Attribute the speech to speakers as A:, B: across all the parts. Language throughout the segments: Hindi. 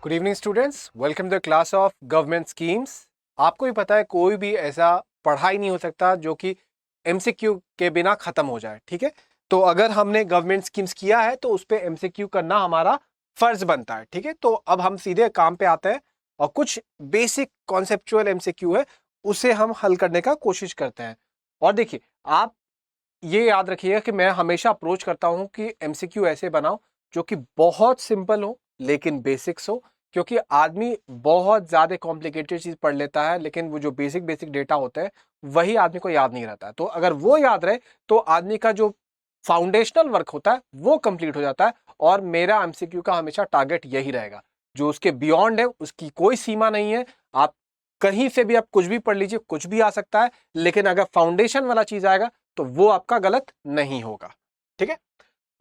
A: Good evening students, welcome to the class of government schemes. आपको भी पता है कोई भी ऐसा पढ़ाई नहीं हो सकता जो कि एमसीक्यू के बिना खत्म हो जाए। ठीक है, तो अगर हमने गवर्नमेंट स्कीम्स किया है तो उस पर एमसीक्यू करना हमारा फर्ज बनता है। ठीक है, तो अब हम सीधे काम पे आते हैं और कुछ बेसिक कॉन्सेप्चुअल एमसीक्यू है उसे हम हल करने का कोशिश करते हैं। और देखिए, आप ये याद रखिएगा कि मैं हमेशा अप्रोच करता हूं कि एमसीक्यू ऐसे बनाओ जो कि बहुत सिंपल हो लेकिन बेसिक्स हो, क्योंकि आदमी बहुत ज्यादा कॉम्प्लिकेटेड चीज पढ़ लेता है लेकिन वो जो बेसिक बेसिक डेटा होते हैं वही आदमी को याद नहीं रहता है। तो अगर वो याद रहे तो आदमी का जो फाउंडेशनल वर्क होता है वो कंप्लीट हो जाता है। और मेरा एमसीक्यू का हमेशा टारगेट यही रहेगा। जो उसके बियॉन्ड है उसकी कोई सीमा नहीं है। आप कहीं से भी आप कुछ भी पढ़ लीजिए, कुछ भी आ सकता है, लेकिन अगर फाउंडेशन वाला चीज आएगा तो वो आपका गलत नहीं होगा। ठीक है,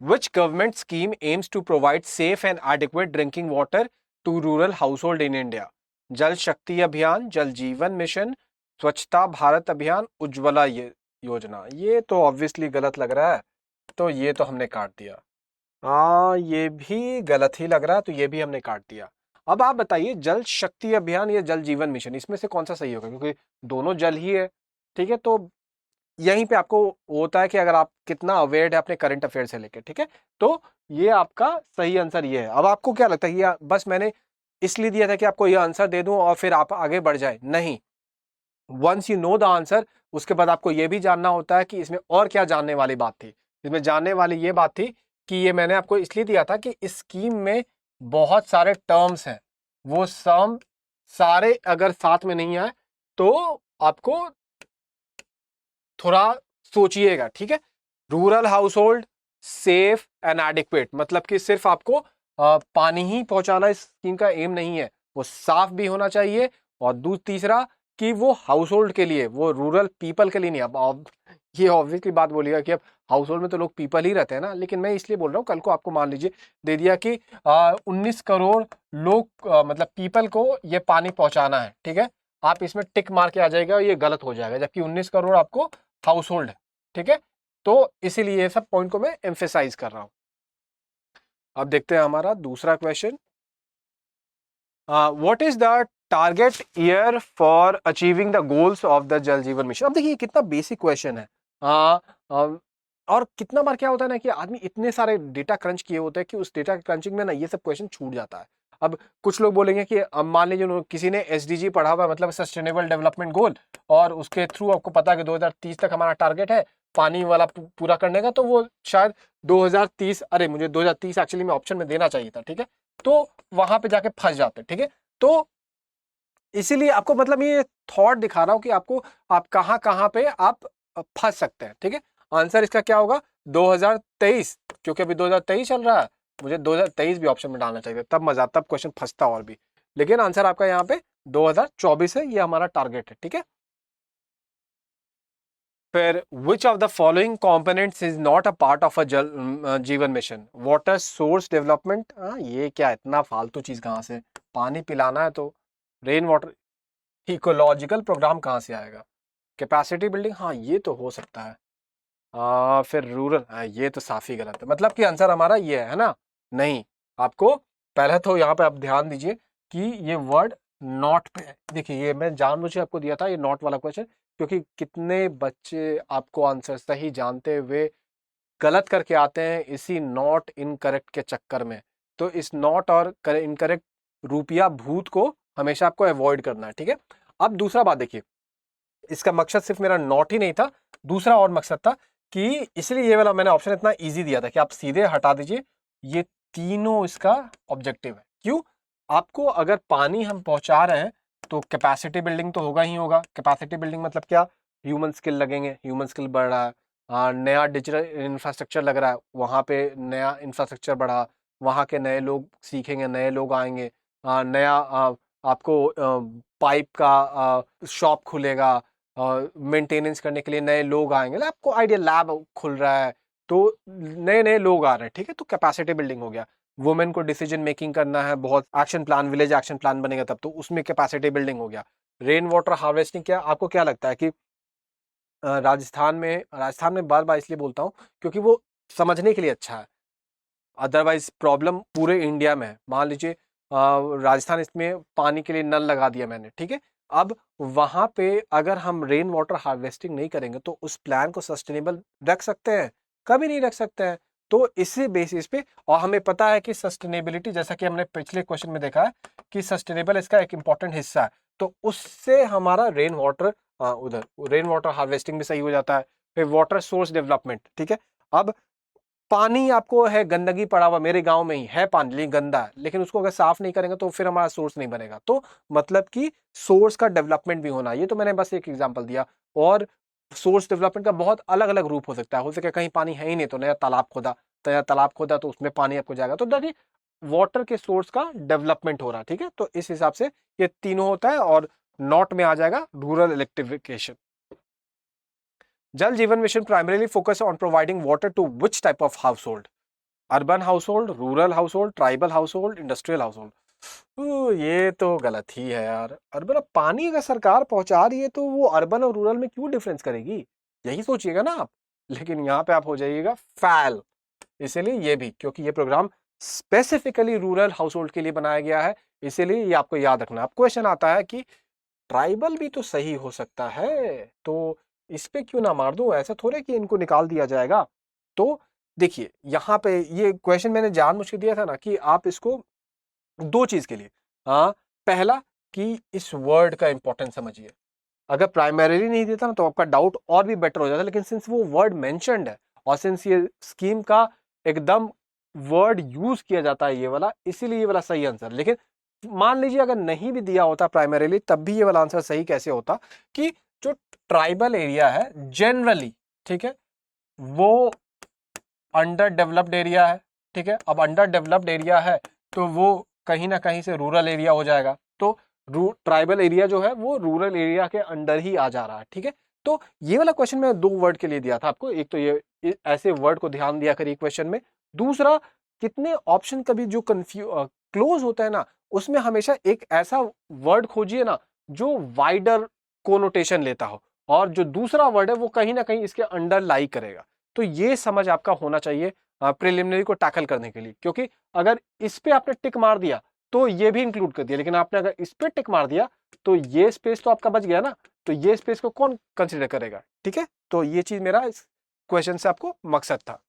A: which government scheme aims to provide safe and adequate drinking water to rural household in India? Jal Shakti अभियान, जल जीवन मिशन, स्वच्छता भारत अभियान, उज्ज्वला योजना। ये तो ऑब्वियसली गलत लग रहा है, तो ये तो हमने काट दिया। हाँ, ये भी गलत ही लग रहा है, तो ये भी हमने काट दिया। अब आप बताइए, जल शक्ति अभियान या जल जीवन मिशन, इसमें से कौन सा सही होगा? क्योंकि दोनों जल ही है। ठीक है, तो यहीं पे आपको होता है कि अगर आप कितना अवेयर है अपने करंट अफेयर से लेके। ठीक है, तो ये आपका सही आंसर ये है। अब आपको क्या लगता है, ये बस मैंने इसलिए दिया था कि आपको ये आंसर दे दूं और फिर आप आगे बढ़ जाए? नहीं, once you know the answer उसके बाद आपको ये भी जानना होता है कि इसमें और क्या जानने वाली बात थी। इसमें जानने वाली ये बात थी कि ये मैंने आपको इसलिए दिया था कि इस स्कीम में बहुत सारे टर्म्स हैं, वो सम सारे अगर साथ में नहीं आए तो आपको थोड़ा सोचिएगा। ठीक है, rural house hold, safe and adequate, मतलब कि सिर्फ आपको पानी ही पहुंचाना इस स्कीम का एम नहीं है, वो साफ भी होना चाहिए। और तीसरा कि वो हाउस होल्ड के लिए, वो रूरल पीपल के लिए नहीं। अब ये ऑब्वियसली बात बोलिएगा कि अब हाउस होल्ड में तो लोग पीपल ही रहते हैं ना, लेकिन मैं इसलिए बोल रहा हूँ कल को आपको मान लीजिए दे दिया कि 19 करोड़ लोग मतलब पीपल को ये पानी पहुंचाना है। ठीक है, आप इसमें टिक मार के आ जाएगा और ये गलत हो जाएगा, जबकि 19 करोड़ आपको हाउस होल्ड है। ठीक है, तो इसीलिए ये सब पॉइंट को मैं एम्फेसाइज कर रहा हूं। अब देखते हैं हमारा दूसरा question. What is the target year for achieving the goals of the Jal Jeevan mission? अब देखिए कितना बेसिक क्वेश्चन है। और कितना बार क्या होता है ना कि आदमी इतने सारे डेटा क्रंच किए होते हैं कि उस डेटा क्रंचिंग में ना ये सब क्वेश्चन छूट जाता है। अब कुछ लोग बोलेंगे कि अब मान लीजिए किसी ने एसडीजी पढ़ा हुआ है, मतलब सस्टेनेबल डेवलपमेंट गोल, और उसके थ्रू आपको पता है कि 2030 तक हमारा टारगेट है पानी वाला पूरा करने का, तो वो शायद 2030, अरे मुझे 2030 एक्चुअली में ऑप्शन में देना चाहिए था। ठीक है, तो वहां पे जाके फंस जाते हैं। ठीक है, तो इसीलिए आपको मतलब ये थॉट दिखा रहा हूं कि आपको आप कहां कहां पे आप फंस सकते हैं। ठीक है, आंसर इसका क्या होगा? 2023, क्योंकि अभी 2023 चल रहा है, मुझे 2023 भी ऑप्शन में डालना चाहिए, तब मजा, तब क्वेश्चन फंसता और भी। लेकिन आंसर आपका यहाँ पे 2024 है, ये हमारा टारगेट है। ठीक है, फिर which of the following components is not a part of a जल Jeevan mission? Water source development, ये क्या इतना फालतू चीज कहां से? पानी पिलाना है तो रेन वाटर। इकोलॉजिकल प्रोग्राम कहाँ से आएगा? कैपेसिटी बिल्डिंग, हाँ ये तो हो सकता है। फिर रूरल, ये तो साफ ही गलत है, मतलब कि आंसर हमारा ये है ना? नहीं, आपको पहले तो यहाँ पे आप ध्यान दीजिए कि ये वर्ड नॉट पे है। देखिए, ये मैं जानबूझ के आपको दिया था ये नॉट वाला क्वेश्चन, क्योंकि कितने बच्चे आपको आंसर सही जानते हुए गलत करके आते हैं इसी नॉट इनकरेक्ट के चक्कर में। तो इस नॉट और इनकरेक्ट रूपिया भूत को हमेशा आपको अवॉइड करना है। ठीक है, अब दूसरा बात देखिए, इसका मकसद सिर्फ मेरा नॉट ही नहीं था, दूसरा और मकसद था कि इसलिए ये वाला मैंने ऑप्शन इतना इजी दिया था कि आप सीधे हटा दीजिए। ये तीनों इसका ऑब्जेक्टिव है। क्यों? आपको अगर पानी हम पहुंचा रहे हैं तो कैपेसिटी बिल्डिंग तो होगा ही होगा। कैपेसिटी बिल्डिंग मतलब क्या? ह्यूमन स्किल लगेंगे, ह्यूमन स्किल बढ़ रहा है, नया डिजिटल इंफ्रास्ट्रक्चर लग रहा है, वहां पे नया इंफ्रास्ट्रक्चर बढ़ा, वहां के नए लोग सीखेंगे, नए लोग आएंगे, नया आपको पाइप का शॉप खुलेगा, मेंटेनेंस करने के लिए नए लोग आएंगे, आपको आइडिया लैब खुल रहा है, तो नए नए लोग आ रहे हैं। ठीक है, तो कैपेसिटी बिल्डिंग हो गया। वुमेन को डिसीजन मेकिंग करना है, बहुत action plan, village action plan बनेगा तब, तो उसमें कैपेसिटी बिल्डिंग हो गया। रेन वाटर हार्वेस्टिंग, क्या आपको क्या लगता है कि राजस्थान में बार बार इसलिए बोलता हूँ क्योंकि वो समझने के लिए अच्छा है, अदरवाइज प्रॉब्लम पूरे इंडिया में है। मान लीजिए राजस्थान इसमें पानी के लिए नल लगा दिया मैंने, ठीक है। अब वहां पे अगर हम रेन वाटर हार्वेस्टिंग नहीं करेंगे तो उस प्लान को सस्टेनेबल रख सकते हैं? कभी नहीं रख सकते हैं। तो इसी बेसिस पे, और हमें पता है कि सस्टेनेबिलिटी, जैसा कि हमने पिछले क्वेश्चन में देखा है कि सस्टेनेबल इसका एक इंपॉर्टेंट हिस्सा है, तो उससे हमारा रेन वाटर, उधर रेन वाटर हार्वेस्टिंग भी सही हो जाता है। फिर वाटर सोर्स डेवलपमेंट, ठीक है। अब पानी आपको है गंदगी पड़ा हुआ, मेरे गांव में ही है पानी लेकिन गंदा है, लेकिन उसको अगर साफ नहीं करेंगे तो फिर हमारा सोर्स नहीं बनेगा। तो मतलब कि सोर्स का डेवलपमेंट भी होना, ये तो मैंने बस एक एग्जांपल दिया। और सोर्स डेवलपमेंट का बहुत अलग अलग रूप हो सकता है। हो सके कहीं पानी है ही नहीं तो नया तालाब खोदा, तो नया तालाब खोदा तो उसमें पानी आपको जाएगा। तो देखिए वाटर के सोर्स का डेवलपमेंट हो रहा है, ठीक है। तो इस हिसाब से ये तीनों होता है। और नॉट में आ जाएगा rural electrification. Jal Jeevan mission primarily focus on providing water to which type of household? Urban household, rural household, tribal household, industrial household. ये तो गलत ही है यार। अर्बन, पानी अगर सरकार पहुंचा रही है तो वो अर्बन और रूरल में क्यों डिफरेंस करेगी? यही सोचिएगा ना आप। लेकिन यहाँ पे आप हो जाइएगा फैल। इसीलिए ये भी, क्योंकि ये program specifically rural household के लिए बनाया गया है, इसीलिए ये आपको याद रखना। अब क्वेश्चन आता है कि ट्राइबल भी तो सही हो सकता है, तो इस पे क्यों ना मार दूं? ऐसा थोड़े कि इनको निकाल दिया जाएगा। तो देखिए यहाँ पे ये क्वेश्चन मैंने जानबूझ के दिया था ना कि आप इसको दो चीज के लिए, हाँ, पहला कि इस वर्ड का इंपॉर्टेंस समझिए। अगर प्राइमरीली नहीं देता ना तो आपका डाउट और भी बेटर हो जाता, लेकिन सिंस वो वर्ड मेंशन्ड है और सिंस ये स्कीम का एकदम वर्ड यूज किया जाता है ये वाला, इसीलिए ये वाला सही आंसर। लेकिन मान लीजिए अगर नहीं भी दिया होता प्राइमरीली, तब भी ये वाला आंसर सही कैसे होता कि जो ट्राइबल एरिया है जनरली, ठीक है, वो अंडर डेवलप्ड एरिया है, ठीक है। अब अंडर डेवलप्ड एरिया है तो वो कहीं ना कहीं से रूरल एरिया हो जाएगा। तो ट्राइबल एरिया जो है वो रूरल एरिया के अंडर ही आ जा रहा है, ठीक है। तो ये वाला क्वेश्चन मैं दो वर्ड के लिए दिया था आपको। एक तो ये ऐसे वर्ड को ध्यान दिया करिए क्वेश्चन में। दूसरा, कितने ऑप्शन कभी जो क्लोज होता है ना, उसमें हमेशा एक ऐसा वर्ड खोजिए ना जो वाइडर कोनोटेशन लेता हो, और जो दूसरा वर्ड है वो कहीं ना कहीं इसके अंडर लाई करेगा। तो ये समझ आपका होना चाहिए प्रिलिमिनरी को टैकल करने के लिए। क्योंकि अगर इस पे आपने टिक मार दिया तो ये भी इंक्लूड कर दिया, लेकिन आपने अगर इस पे टिक मार दिया तो ये स्पेस तो आपका बच गया ना, तो ये स्पेस को कौन कंसिडर करेगा? ठीक है, तो ये चीज मेरा इस क्वेश्चन से आपको मकसद था।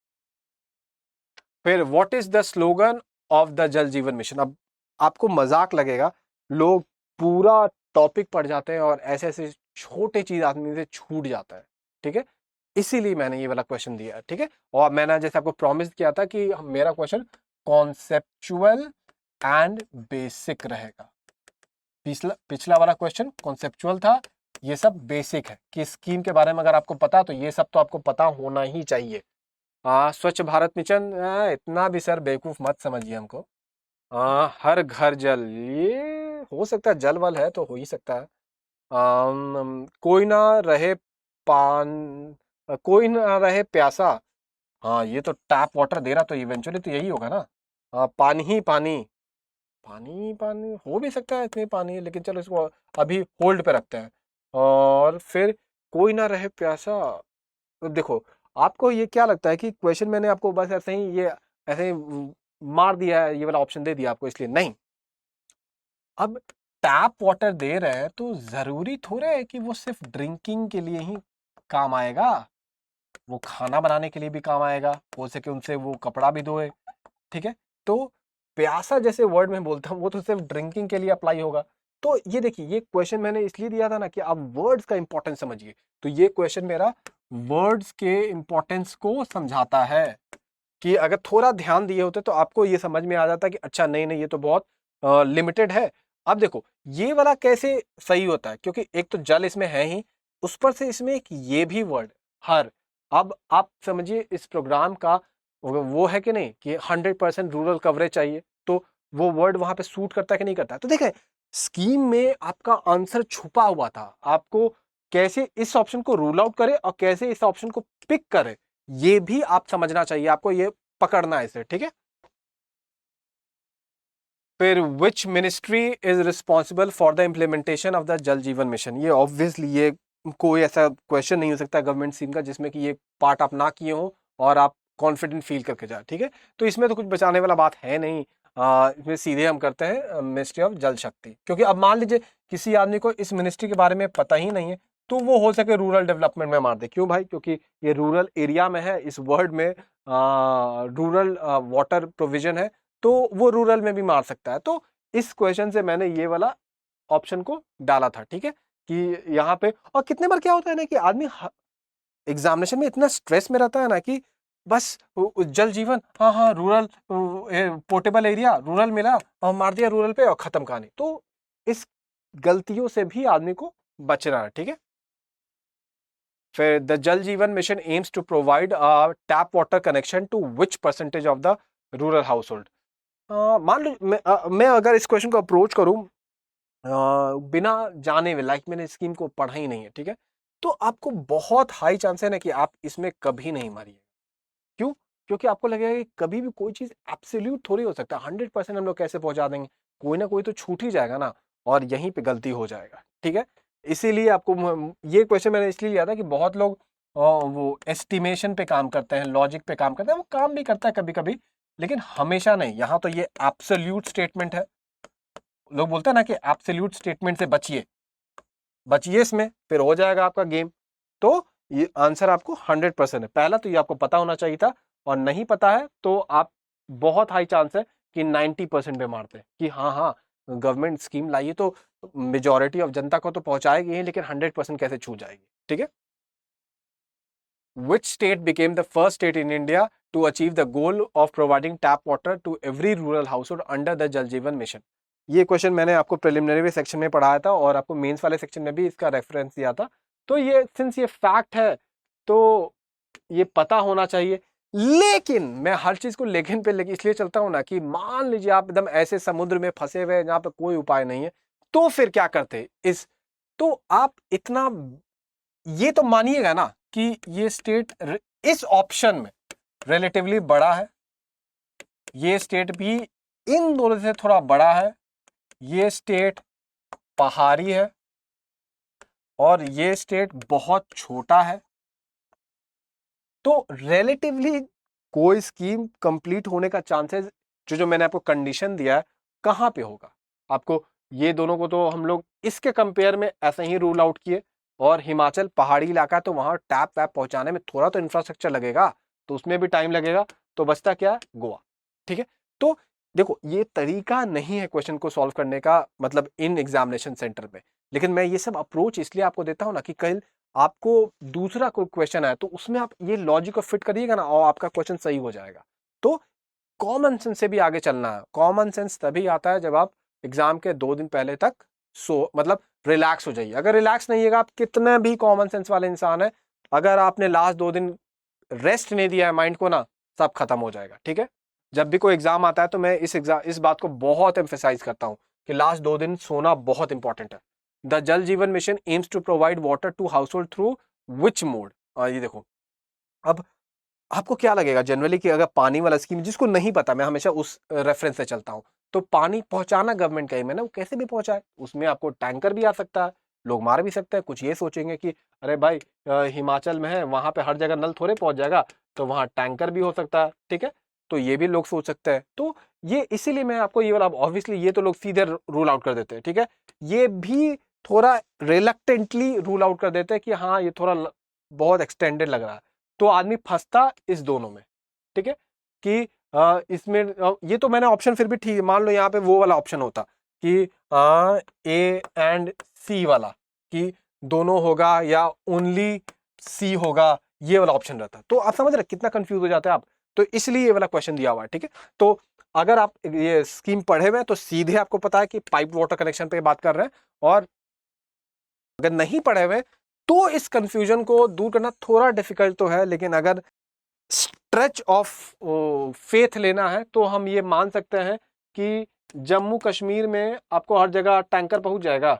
A: फिर what is the slogan of the Jal Jeevan mission? अब आपको मजाक लगेगा, लोग पूरा टॉपिक पढ़ जाते हैं और ऐसे ऐसे छोटे चीज आदमी से छूट जाता है, ठीक है। इसीलिए मैंने ये वाला क्वेश्चन दिया, ठीक है। और मैंने जैसे आपको प्रॉमिस किया था कि मेरा क्वेश्चन कॉन्सेप्चुअल एंड बेसिक रहेगा। पिछला वाला क्वेश्चन कॉन्सेप्चुअल था, ये सब बेसिक है कि स्कीम के बारे में अगर आपको पता तो ये सब तो आपको पता होना ही चाहिए। स्वच्छ भारत मिशन, इतना भी सर बेवकूफ मत समझिए हमको। हर घर जल, ये हो सकता है जल वल है तो हो ही सकता है। कोई ना रहे कोई ना रहे प्यासा, हाँ ये तो टैप वाटर दे रहा तो इवेंचुअली तो यही होगा ना। पानी ही पानी, पानी पानी हो भी सकता है इतने पानी है, लेकिन चलो इसको अभी होल्ड पे रखते हैं। और फिर कोई ना रहे प्यासा। तो देखो, आपको ये क्या लगता है कि क्वेश्चन मैंने आपको बस ऐसे ही ये ऐसे ही मार दिया है, ये वाला ऑप्शन दे दिया आपको? इसलिए नहीं। अब टैप वाटर दे रहे हैं तो जरूरी थोड़ा है कि वो सिर्फ ड्रिंकिंग के लिए ही काम आएगा, वो खाना बनाने के लिए भी काम आएगा, हो सके उनसे वो कपड़ा भी धोए, ठीक है। तो प्यासा जैसे वर्ड में बोलता हूँ वो तो सिर्फ ड्रिंकिंग के लिए अप्लाई होगा। तो ये देखिए, ये क्वेश्चन मैंने इसलिए दिया था ना कि आप वर्ड्स का इंपॉर्टेंस समझिए। तो ये क्वेश्चन मेरा वर्ड्स के इंपॉर्टेंस को समझाता है कि अगर थोड़ा ध्यान दिए होते तो आपको ये समझ में आ जाता कि अच्छा नहीं नहीं ये तो बहुत लिमिटेड है। अब देखो ये वाला कैसे सही होता है, क्योंकि एक तो जल इसमें है ही, उस पर से इसमें एक ये भी वर्ड हर। अब आप समझिए इस प्रोग्राम का वो है कि नहीं कि 100% रूरल कवरेज चाहिए, तो वो वर्ड वहां पे सूट करता है कि नहीं करता है? तो देखें, स्कीम में आपका आंसर छुपा हुआ था। आपको कैसे इस ऑप्शन को रूल आउट करे और कैसे इस ऑप्शन को पिक करे, ये भी आप समझना चाहिए, आपको ये पकड़ना है इसे, ठीक है। फिर which ministry is responsible for the implementation of the Jal Jeevan mission? ये ऑब्वियसली ये कोई ऐसा क्वेश्चन नहीं हो सकता गवर्नमेंट स्कीम का जिसमें कि ये पार्ट आप ना किए हो और आप कॉन्फिडेंट फील करके जाए, ठीक है। तो इसमें तो कुछ बचाने वाला बात है नहीं। इसमें सीधे हम करते हैं मिनिस्ट्री ऑफ जल शक्ति, क्योंकि अब मान लीजिए किसी आदमी को इस मिनिस्ट्री के बारे में पता ही नहीं है तो वो हो सके रूरल डेवलपमेंट में मार दे। क्यों भाई? क्योंकि ये रूरल एरिया में है, इस वर्ड में रूरल वाटर प्रोविजन है, तो वो रूरल में भी मार सकता है। तो इस क्वेश्चन से मैंने ये वाला ऑप्शन को डाला था, ठीक है, कि यहाँ पे। और कितने बार क्या होता है ना कि आदमी एग्जामिनेशन में इतना स्ट्रेस में रहता है ना कि बस जल जीवन, हाँ हाँ रूरल पोर्टेबल एरिया, रूरल मिला और मार दिया रूरल पे और खत्म कहानी। तो इस गलतियों से भी आदमी को बचना है, ठीक है। फिर the Jal Jeevan mission aims to provide tap water connection to which percentage of the rural household. मान लो मैं अगर इस क्वेश्चन को अप्रोच करूं बिना जाने हुए, लाइक मैंने स्कीम को पढ़ा ही नहीं है, ठीक है, तो आपको बहुत हाई चांस है ना कि आप इसमें कभी नहीं मारिए। क्यों? क्योंकि आपको लगेगा कि कभी भी कोई चीज एब्सोल्यूट थोड़ी हो सकता है, 100% हम लोग कैसे पहुंचा देंगे, कोई ना कोई तो छूट ही जाएगा ना, और यहीं पे गलती हो जाएगा, ठीक है। इसीलिए आपको ये क्वेश्चन मैंने इसलिए लिया था कि बहुत लोग वो एस्टिमेशन पे काम करते हैं, लॉजिक पे काम करते हैं, वो काम भी करता है कभी कभी, लेकिन हमेशा नहीं। यहाँ तो ये एब्सोल्यूट स्टेटमेंट है, लोग बोलते हैं ना कि एब्सोल्यूट स्टेटमेंट से बचिए, बचिए इसमें, फिर हो जाएगा आपका गेम। तो ये आंसर आपको 100% है। पहला तो ये आपको पता होना चाहिए था, और नहीं पता है तो आप बहुत हाई चांस है कि 90% पे मारते हैं कि हाँ हाँ गवर्नमेंट स्कीम लाइए तो मेजॉरिटी ऑफ जनता को तो पहुंचाएगी ही, लेकिन 100% कैसे छू जाएगी, ठीक है। Which state became the first state in India to achieve the goal of providing tap water to every rural household under the Jal Jeevan Mission? ये क्वेश्चन मैंने आपको प्रिलिमिनरी सेक्शन में पढ़ाया था और आपको मेंस वाले सेक्शन में भी इसका रेफरेंस दिया था। तो ये सिंस ये फैक्ट है तो ये पता होना चाहिए। लेकिन मैं हर चीज को लेकिन पे लेके इसलिए चलता हूं ना कि मान लीजिए आप एकदम ऐसे समुद्र में फंसे हुए जहां पे कोई उपाय नहीं है, तो फिर क्या करते इस, तो आप इतना ये तो मानिएगा ना कि ये स्टेट इस ऑप्शन में रिलेटिवली बड़ा है, ये स्टेट भी इन दोनों से थोड़ा बड़ा है, ये स्टेट पहाड़ी है और ये स्टेट बहुत छोटा है। तो रिलेटिवली कोई स्कीम कंप्लीट होने का चांसेस जो मैंने आपको कंडीशन दिया है कहां पे होगा, आपको ये दोनों को तो हम लोग इसके कंपेयर में ऐसे ही रूल आउट किए। और हिमाचल पहाड़ी इलाका है तो वहां टैप वैप पहुंचाने में थोड़ा तो इंफ्रास्ट्रक्चर लगेगा, तो उसमें भी टाइम लगेगा, तो बचता क्या है? गोवा, ठीक है। तो देखो ये तरीका नहीं है क्वेश्चन को सॉल्व करने का, मतलब इन एग्जामिनेशन सेंटर में, लेकिन मैं ये सब अप्रोच इसलिए आपको देता हूं ना कि कल आपको दूसरा कोई क्वेश्चन है तो उसमें आप ये लॉजिक को फिट करिएगा ना और आपका क्वेश्चन सही हो जाएगा। तो कॉमन सेंस से भी आगे चलना है। कॉमन सेंस तभी आता है जब आप एग्जाम के 2 दिन पहले तक मतलब रिलैक्स हो जाइए। अगर रिलैक्स नहीं है, आप कितने भी कॉमन सेंस वाले इंसान है, अगर आपने लास्ट 2 दिन रेस्ट नहीं दिया है माइंड को ना, सब खत्म हो जाएगा, ठीक है। जब भी कोई एग्जाम आता है तो मैं इस बात को बहुत एम्फेसाइज करता हूं कि लास्ट 2 दिन सोना बहुत इंपॉर्टेंट है। The Jal Jeevan mission aims to provide water to household through which mode. ये देखो, अब आपको क्या लगेगा जनरली कि अगर पानी वाला स्कीम, जिसको नहीं पता, मैं हमेशा उस रेफरेंस से चलता हूं, तो पानी पहुंचाना गवर्नमेंट का एम है ना, वो कैसे भी पहुंचाए, उसमें आपको टैंकर भी आ सकता है, लोग मार भी सकते हैं। कुछ ये सोचेंगे कि अरे भाई हिमाचल में है, वहां पे हर जगह नल थोड़े पहुंच जाएगा, तो वहां टैंकर भी हो सकता है, ठीक है। तो ये भी लोग सोच सकते हैं। तो ये इसीलिए मैं आपको ये वाला, ऑब्वियसली ये तो लोग सीधे रूल आउट कर देते हैं, ठीक है। ये भी थोड़ा रिलक्टेंटली रूल आउट कर देते हैं कि हाँ ये थोड़ा बहुत एक्सटेंडेड लग रहा है, तो आदमी फंसता इस दोनों में, ठीक है। कि इसमें ये तो मैंने ऑप्शन फिर भी ठीक, मान लो यहाँ पे वो वाला ऑप्शन होता कि ए एंड सी वाला, कि दोनों होगा या ओनली सी होगा, ये वाला ऑप्शन रहता, तो आप समझ रहे कितना कंफ्यूज हो जाते हैं आप। तो इसलिए ये वाला क्वेश्चन दिया हुआ है, ठीक है। तो अगर आप ये स्कीम पढ़े हुए हैं तो सीधे आपको पता है कि पाइप वाटर कनेक्शन पे बात कर रहे हैं, और अगर नहीं पढ़े हुए तो इस कंफ्यूजन को दूर करना थोड़ा डिफिकल्ट तो है, लेकिन अगर स्ट्रेच ऑफ फेथ लेना है तो हम ये मान सकते हैं कि जम्मू कश्मीर में आपको हर जगह टैंकर पहुंच जाएगा,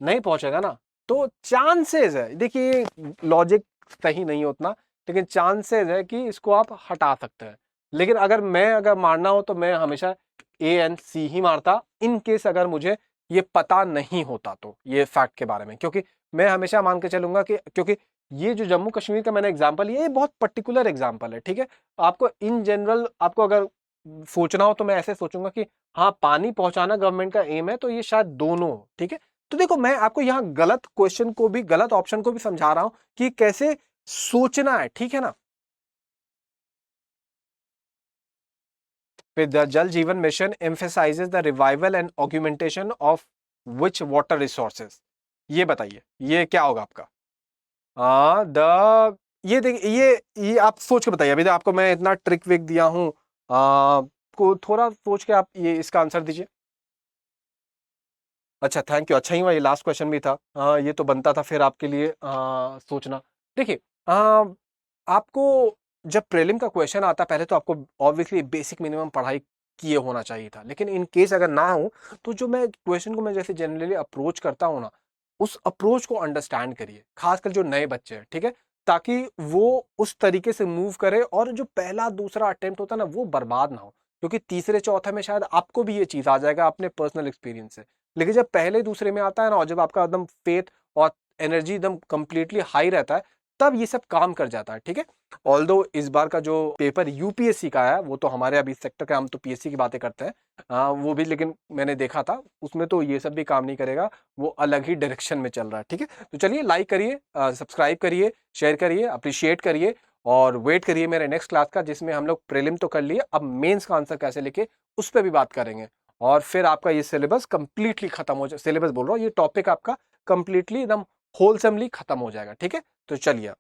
A: नहीं पहुंचेगा ना। तो चांसेस है, देखिए लॉजिक सही नहीं उतना, लेकिन चांसेस है कि इसको आप हटा सकते हैं। लेकिन अगर मारना हो तो मैं हमेशा ए एंड सी ही मारता, इन केस अगर मुझे ये पता नहीं होता तो ये फैक्ट के बारे में, क्योंकि मैं हमेशा मान के चलूंगा कि क्योंकि ये जो जम्मू कश्मीर का मैंने एग्जांपल लिया, ये बहुत पर्टिकुलर एग्जांपल है, ठीक है। आपको इन जनरल, आपको अगर सोचना हो तो मैं ऐसे सोचूंगा कि हाँ पानी पहुंचाना गवर्नमेंट का एम है, तो ये शायद दोनों हो, ठीक है। तो देखो मैं आपको यहाँ गलत क्वेश्चन को भी, गलत ऑप्शन को भी समझा रहा हूं कि कैसे सोचना है, ठीक है ना। फिर the Jal Jeevan mission emphasises the revival and augmentation of which water resources. ये बताइए ये क्या होगा आपका। द ये देखिए ये आप सोच के बताइए। अभी तो आपको मैं इतना ट्रिक विक दिया हूं, को थोड़ा सोच के आप ये इसका आंसर दीजिए। अच्छा थैंक यू, अच्छा ही हुआ ये लास्ट क्वेश्चन भी था। ये तो बनता था फिर आपके लिए सोचना। देखिए आपको जब प्रीलिम का क्वेश्चन आता पहले तो आपको ऑब्वियसली बेसिक मिनिमम पढ़ाई किए होना चाहिए था, लेकिन इन केस अगर ना हो तो जो मैं क्वेश्चन को मैं जैसे जनरली अप्रोच करता हूँ ना, उस अप्रोच को अंडरस्टैंड करिए, खासकर जो नए बच्चे हैं, ठीक है, ताकि वो उस तरीके से मूव करे और जो पहला दूसरा अटेम्प्ट होता है ना वो बर्बाद ना हो, क्योंकि तीसरे चौथे में शायद आपको भी ये चीज आ जाएगा अपने पर्सनल एक्सपीरियंस से। लेकिन जब पहले दूसरे में आता है ना, और जब आपका एकदम फेथ और एनर्जी एकदम कंप्लीटली हाई रहता है, तब ये सब काम कर जाता है, ठीक है। ऑल्दो इस बार का जो पेपर यूपीएससी का है वो तो हमारे अभी सेक्टर का, हम तो पीएससी की बातें करते हैं, वो भी, लेकिन मैंने देखा था उसमें तो ये सब भी काम नहीं करेगा, वो अलग ही डायरेक्शन में चल रहा है, ठीक है। तो चलिए लाइक करिए, सब्सक्राइब करिए, शेयर करिए, अप्रिशिएट करिए, और वेट करिए मेरे नेक्स्ट क्लास का, जिसमें हम लोग प्रीलिम तो कर लिए, अब मेंस का आंसर कैसे लिखे उस पर भी बात करेंगे। और फिर आपका ये सिलेबस कंप्लीटली खत्म हो जाए, सिलेबस बोल रहा हूँ, ये टॉपिक आपका कंप्लीटली एकदम होलसमली खत्म हो जाएगा, ठीक है। तो चलिए।